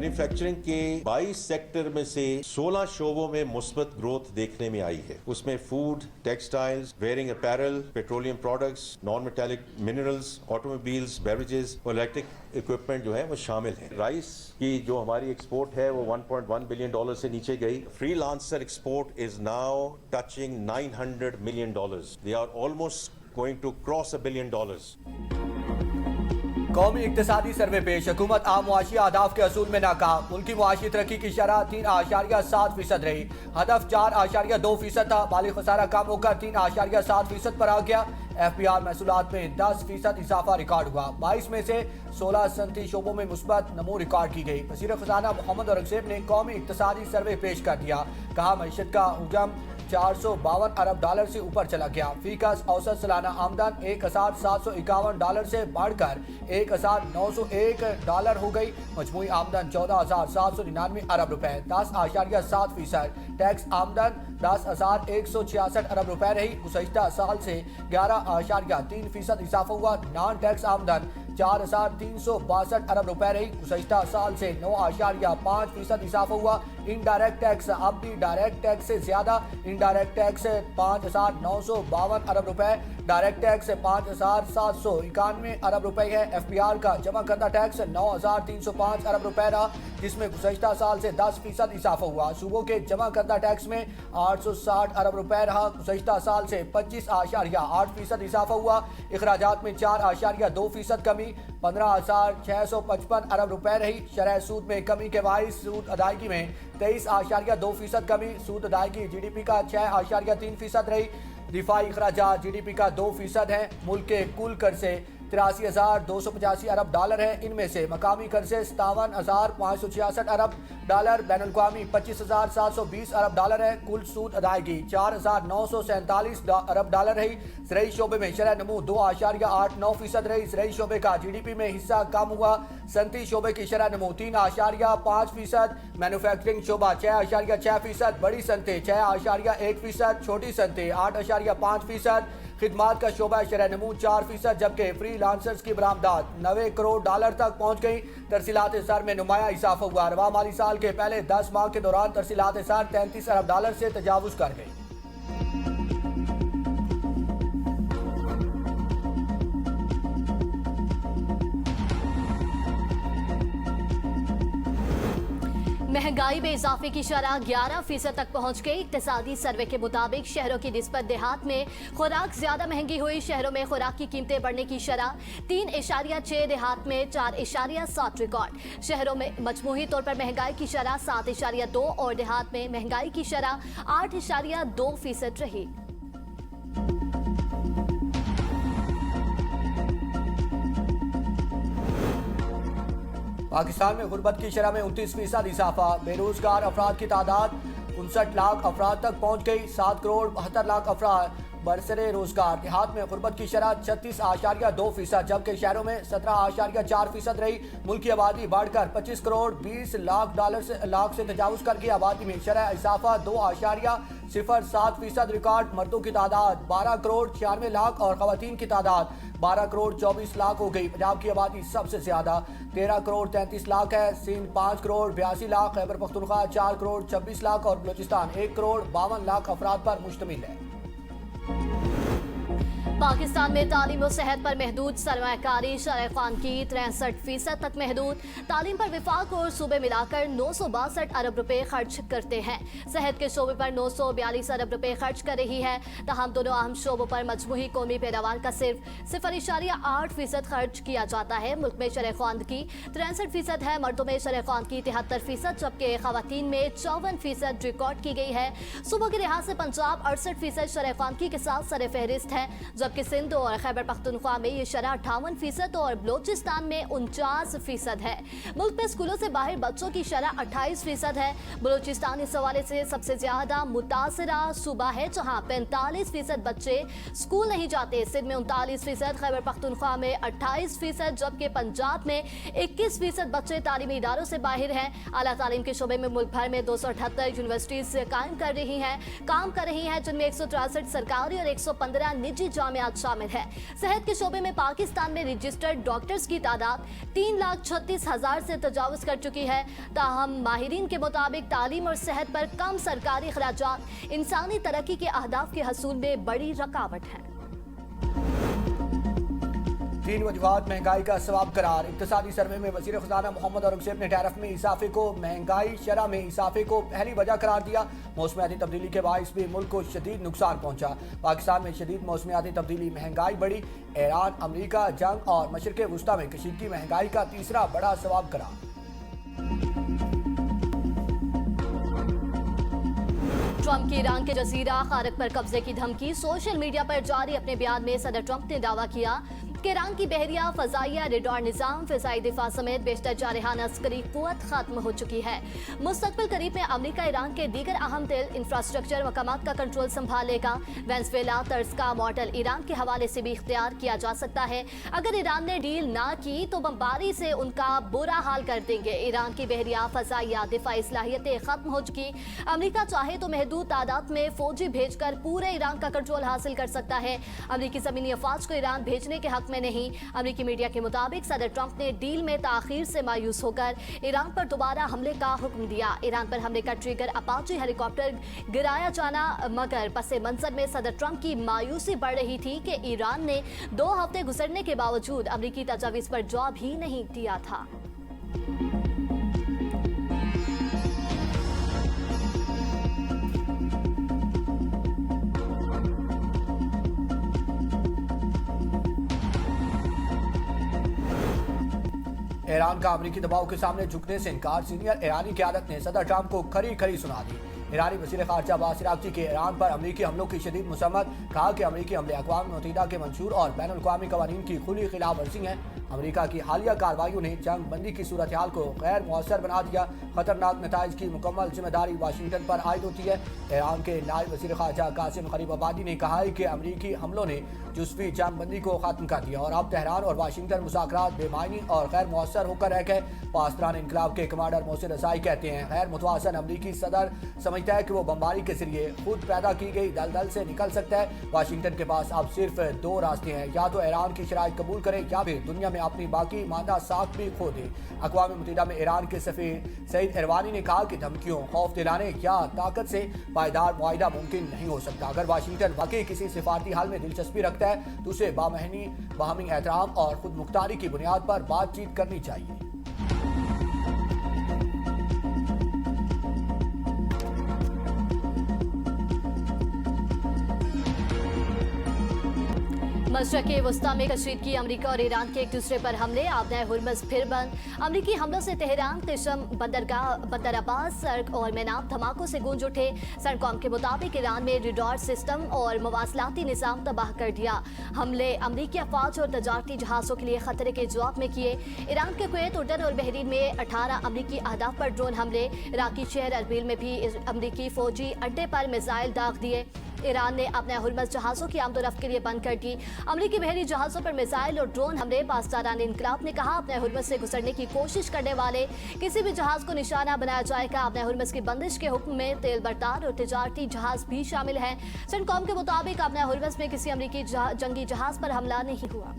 Manufacturing के 22 sector में से 16 शोबों में मुस्बत ग्रोथ देखने में आई है। उसमें food, textiles, wearing apparel, petroleum products, non metallic minerals, automobiles, beverages और इलेक्ट्रिक इक्विपमेंट जो है वो शामिल है। राइस की जो हमारी एक्सपोर्ट है वो $1.1 बिलियन से नीचे गई। Freelancer export is now touching $900 million. They are almost going to cross $1 billion. कौमी इक्तिसादी सर्वे पेश। हुकूमत आम मुआशी अहदाफ के असूल में नाकाम। मुल्की मुआशी तरक्की की शरह 3.7% रही। हदफ 4.2% था। माली खसारा कम होकर 3.7% पर आ गया। FBR महसूलात में 10% इजाफा रिकॉर्ड हुआ। 22 में से 16 सनती शोबों में मुस्बत नमू रिकॉर्ड की गई। वज़ीर खजाना मोहम्मद औरंगजेब ने कौमी इक्तिसादी सर्वे पेश कर दिया। कहा मईशत का हुजम $452 अरब से ऊपर चला गया। फीकस औसत सालाना आमदन $1,751 से बढ़कर $1,901 हो गई। मजमूई आमदन $14,799 अरब रुपए, 10.7%। टैक्स आमदन $10,166 अरब रुपए रही। गुज़श्ता साल से 11.3% इजाफा हुआ। नॉन टैक्स आमदन $4,362 अरब रुपए रही। गुज़श्ता साल से 9.5% इजाफा हुआ। इनडायरेक्ट टैक्स अब भी डायरेक्ट टैक्स से ज्यादा। इनडायरेक्ट टैक्स 5,952 अरब रुपए, डायरेक्ट टैक्स 5,791 अरब रुपए है। FBR का जमा करदा टैक्स 9,305 अरब रुपए रहा, जिसमें गुज़श्ता साल से 10% इजाफा हुआ। सूबों के जमा करदा टैक्स में 860 अरब रुपए रहा। गुज़श्ता साल से 25.8% इजाफा हुआ। इखराजात में 4.2% कमी, 15,655 अरब रुपए रही। शरह सूद में कमी के बाइस सूद अदायगी में 23.2% कमी। सूद अदायगी GDP का 6.3% रही। दिफाई अखराजात GDP का 2% है। मुल्क के कुल कर्जे 83,285 अरब डॉलर है। इनमें से मकामी कर्जे 57,566 अरब डॉलर, बैनुल-अक़वामी 25,720 अरब डॉलर है। कुल सूद अदायगी 4,947 अरब डॉलर रही। ज़राई शोबे में शरह नमू 2.89% रही। ज़राई शोबे का GDP में हिस्सा कम हुआ। सनती शोबे की शरह नमू 3.5%। मैन्युफैक्चरिंग शोबा 6.6%। बड़ी सनतें 6.1%। छोटी सनतें 8.5%। खिदमात का शोबा शरह नमू 4%, जबकि फ्री लांसर्स की बरामदात $90 करोड़ तक पहुँच गई। तरसीलात सर में नुमाया इजाफा हुआ। रवा माली साल के पहले 10 माह के दौरान तरसीलात सर $33 अरब से तजावुज कर गई। महंगाई में इजाफे की शरह 11% तक पहुंच गई। इक्तिसादी सर्वे के मुताबिक शहरों की निस्बत देहात में खुराक ज्यादा महंगी हुई। शहरों में खुराक की कीमतें बढ़ने की शरह 3.6, देहात में 4.7 रिकॉर्ड। शहरों में मजमूही तौर पर महंगाई की शरह 7.2 और देहात में महंगाई की शरह 8.2% रही। पाकिस्तान में गुर्बत की शरह में 29% इजाफा। बेरोजगार अफराद की तादाद 59 लाख अफराद तक पहुँच गई। 7,72,00,000 अफराद बरसरे रोजगार। देहात में गुर्बत की शरह 36.2%, जबकि शहरों में 17.4% रही। मुल्क की आबादी बढ़कर 25,20,00,000 से तजावुज कर गई। आबादी में शरह इजाफा 2.07% रिकॉर्ड। मर्दों की तादाद 12,96,00,000 और खवातीन की तादाद 12,24,00,000 हो गई। पंजाब की आबादी सबसे ज्यादा 13,33,00,000 है। सिंध 5,82,00,000, खैबर पख्तूनख्वा 4,26,00,000 और बलोचिस्तान 1,52,00,000 अफराद पर मुश्तमिल है। पाकिस्तान में तालीम और सेहत पर महदूद सरमायाकारी। शरह ख़वानगी 63% तक महदूद। तालीम पर विफाक और सूबे मिलाकर 962 अरब रुपए खर्च करते हैं। सेहत के शोबे पर 942 अरब रुपए खर्च कर रही है। तहम दोनों अहम शोबों पर मजमूही कौमी पैदावार का सिर्फ 0.8% खर्च किया जाता है। मुल्क में शरह ख़वानगी 63% है। मर्दों में शरह ख़वानगी 73%, जबकि खवातीन में 54% रिकॉर्ड की गई है। सूबों के लिहाज से पंजाब 68% शरह ख़वानगी के साथ सर फहरिस्त है, जबकि सिंध और खैबर पख्तूनख्वा में ये शरह 58% और बलोचिस्तान में 49% है। मुल्क में स्कूलों से बाहर बच्चों की शरह 28% है। बलोचिस्तान इस हवाले से सबसे ज्यादा मुतासरा सूबा है, जहाँ 45% बच्चे स्कूल नहीं जाते। सिंध में 39%, खैबर पख्तूनख्वा में 28%, जबकि पंजाब में 21% बच्चे तालीमी इदारों से बाहर हैं। आला तालीम के शोबे में मुल्क भर में 278 यूनिवर्सिटीज काम कर रही हैं, जिनमें 163 सरकारी और 115 निजी जामिया आज शामिल है। सेहत के शोबे में पाकिस्तान में रजिस्टर्ड डॉक्टर्स की तादाद 3,36,000 से तजावुज कर चुकी है। ताहम माहिरीन के मुताबिक तालीम और सेहत पर कम सरकारी खर्चात इंसानी तरक्की के अहदाफ के हसूल में बड़ी रुकावट है। 3 वजूहात महंगाई का सवाब करार। इक्तिसादी सर्वे में वजीर खजाना मोहम्मद औरंगजेब ने टैरिफ में इजाफे को महंगाई शरह में इजाफे को पहली वजह करार दिया। मौसमियाती तब्दीली के बायस भी मुल्क को शदीद नुकसान पहुंचा। पाकिस्तान में शदीद मौसमियाती तब्दीली, महंगाई बढ़ी। ईरान, अमरीका जंग और मशरिक़ वुस्ता में कशीदगी महंगाई का तीसरा बड़ा सवाब करार। ट्रंप की ईरान के जजीरा खारक पर कब्जे की धमकी। सोशल मीडिया पर जारी अपने बयान में सदर ट्रंप ने दावा किया कि ईरान की बहरिया, फजाइया, रेडार निजाम, फिजाई दिफा समेत बेशतर जारहाना अस्करी कुव्वत खत्म हो चुकी है। मुस्तकबिल करीब में अमरीका ईरान के दीगर अहम तेल इंफ्रास्ट्रक्चर मकामात का कंट्रोल संभालेगा। वेनेजुएला तर्ज का मॉडल ईरान के हवाले से भी इख्तियार किया जा सकता है। अगर ईरान ने डील ना की तो बमबारी से उनका बुरा हाल कर देंगे। ईरान की बहरिया, फजाइया, दिफाई सलाहियतें खत्म हो चुकी। अमरीका चाहे तो महदूद तादाद में फौजी भेजकर पूरे ईरान का कंट्रोल हासिल कर सकता है। अमरीकी जमीनी अफवाज को ईरान भेजने के हक में नहीं। अमरीकी मीडिया के मुताबिक सदर ट्रंप ने डील में ताखीर से मायूस होकर ईरान पर दोबारा हमले का हुक्म दिया। ईरान पर हमले का ट्रिगर अपाचे हेलीकॉप्टर गिराया जाना, मगर पसे मंजर में सदर ट्रंप की मायूसी बढ़ रही थी कि ईरान ने 2 हफ्ते गुजरने के बावजूद अमरीकी तजावीज पर जवाब ही नहीं दिया था। ईरान का अमरीकी दबाव के सामने झुकने से इनकार। सीनियर ईरानी क़यादत ने सदर ट्रंप को खरी खरी सुना दी। ईरानी वज़ीर ख़ारजा अब्बास इराक़ची के ईरान पर अमरीकी हमलों की शदीद मज़म्मत। कहा कि अमरीकी हमले अक़वाम मुत्तहिदा के मंशूर और बैनुल अक़वामी क़वानीन की खुली खिलाफ वर्जी हैं। अमरीका की हालिया कार्रवाइयों ने जंग बंदी की सूरत हाल को गैर मुअस्सर बना दिया। खतरनाक नताइज की मुकम्मल जिम्मेदारी वाशिंगटन पर आयद होती है। ईरान के नायब वज़ीर ख़ारजा कासिम ग़रीबाबादी ने कहा है कि अमरीकी हमलों ने जुज़वी जंग बंदी को ख़त्म कर दिया और अब तेहरान और वाशिंगटन मुज़ाकरात बेमायनी और गैर मुअस्सर होकर रह गए। पासदारान इनकलाब के कमांडर मोहसिन रज़ाई कहते हैं, गैर मुतवाज़न अमरीकी सदर समझता है कि वो बमबारी के जरिए खुद पैदा की गई दलदल से निकल सकता है। वाशिंगटन के पास अब सिर्फ 2 रास्ते हैं, या तो ईरान की शराइत कबूल करे या फिर दुनिया में अपनी बाकी मादा साख भी खो दे। अक़वाम मुत्तहिदा में ईरान के सफ़ीर सईद इरवानी ने कहा कि धमकियों, खौफ दिलाने या ताकत से पायदार मुआहिदा मुमकिन नहीं हो सकता। अगर वाशिंगटन वाकई किसी सिफारती हल में दिलचस्पी रखता है तो उसे बाहमी एहतराम और खुद मुख्तारी की बुनियाद पर बातचीत करनी चाहिए। मशरिक़ वुस्ता में कशीदगी, अमरीका और ईरान के एक दूसरे पर हमले, आबनाए हुर्मुज़ फिर बंद। अमरीकी हमलों से तेहरान, तिशम, बंदरगाह, बंदर अब्बास, सर्क और मैनाब धमाकों से गूंज उठे। सेंटकॉम के मुताबिक ईरान में रेडार सिस्टम और मवासलाती निज़ाम तबाह कर दिया। हमले अमरीकी अफवाज और तजारती जहाज़ों के लिए खतरे के जवाब में किए। ईरान के कुवैत, उर्दन और बहरीन में 18 अमरीकी अहदाफ पर ड्रोन हमले। इराकी शहर अरबिल में भी अमरीकी फौजी अड्डे पर मिसाइल दाग दिए। ईरान ने अपने हुर्मुज़ जहाज़ों की आमदोरफ्त के लिए बंद कर दी। अमरीकी बहरी जहाज़ों पर मिसाइल और ड्रोन हमले। पासदारान इनकलाब ने कहा, अपने हुर्मुज़ से गुजरने की कोशिश करने वाले किसी भी जहाज़ को निशाना बनाया जाएगा। अपने हुर्मुज़ की बंदिश के हुक्म में तेल बरदार और तिजारती जहाज़ भी शामिल हैं। सेंटकॉम के मुताबिक अपने हुर्मुज़ में किसी अमरीकी जंगी जहाज़ पर हमला नहीं हुआ।